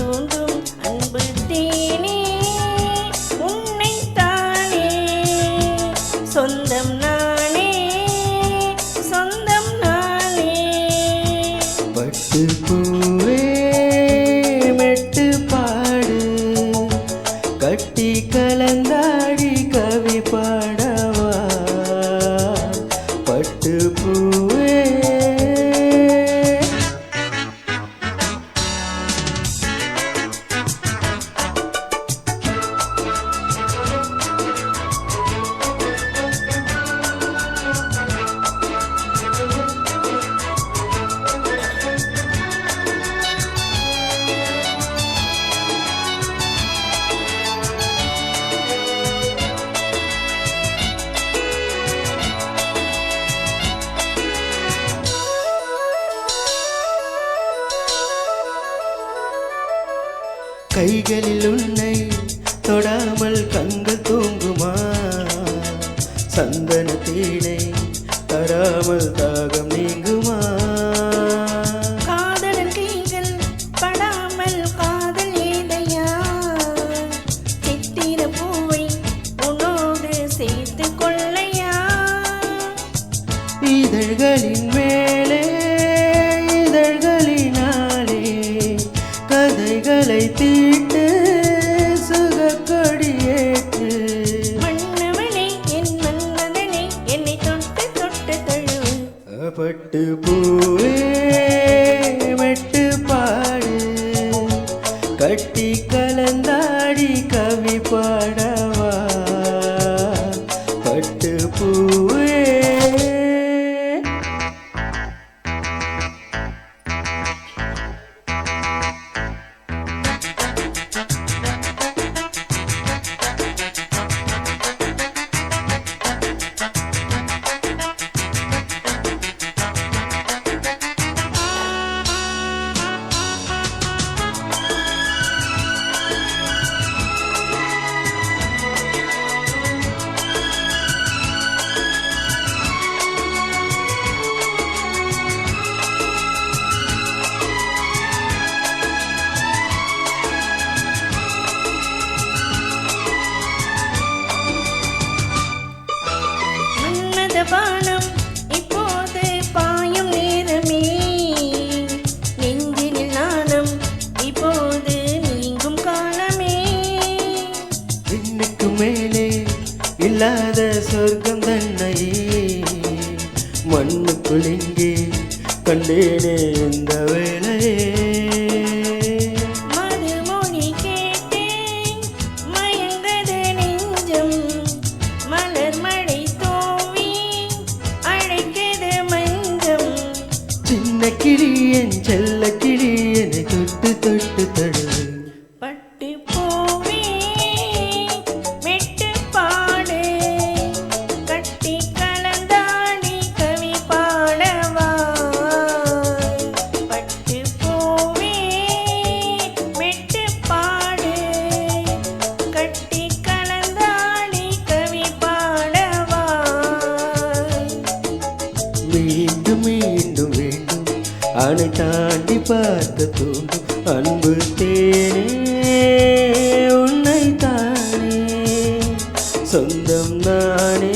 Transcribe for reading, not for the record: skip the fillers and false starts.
தூண்டும் அன்பு தேனே உன்னைத்தானே சொந்தம் நானே சொந்தம் நானே. பட்டு பூவே மெட்டு பாடு கட்டி கலந்தாடி கவி பாடவா பட்டு பூவே. கைகளில் உன்னை தொடாமல் கண்கள் தூங்குமா சந்தன தேனை தராமல் தாகம் நீங்குமா. காதலன் கைகள் படாமல் காதல் ஏதையா சித்திர பூவை உன்னோடு சேர்த்து கொள்ளையா. இதழ்களின் மேலே இதழ்களினாலே கதைகளை தீட்டு சுகக்கொடியேற்று. மன்னவனே என் மன்மதனே என்னை தொட்டு தொட்டு தழு. பட்டு பூவே மெட்டு பாடு கட்டி கலந்தாடி கவி பாடவா பட்டு பூவே. பானம் இப்போது பாயும் நேரமே நெஞ்சினில் நாணம் இப்போது நீங்கும் காலமே. விண்ணுக்கு மேலே இல்லாத சொர்க்கம் தன்னையே மண்ணுக்குள் இங்கே கண்டேனே இந்த வேளையே. மதுமொழி கேட்டேன் மயங்கது நெஞ்சம் மலர் மழை தோவி அழைக்குது மஞ்சம். சின்ன கிளி என் செல்ல கிளி என்னை தொட்டு தொட்டு தழுவு. பட்டு பூவே மெட்டு பாடு கட்டி கலந்தாடி கவி பாடவா பட்டு பூவே மெட்டு பாடு கட்டி கலந்தாடி கவி பாடவா. மீண்டும் மீண்டும் வேண்டும் அணை தாண்டி பார்க்க தூண்டும் அன்பு தேனே உன்னை தானே சொந்தம் நானே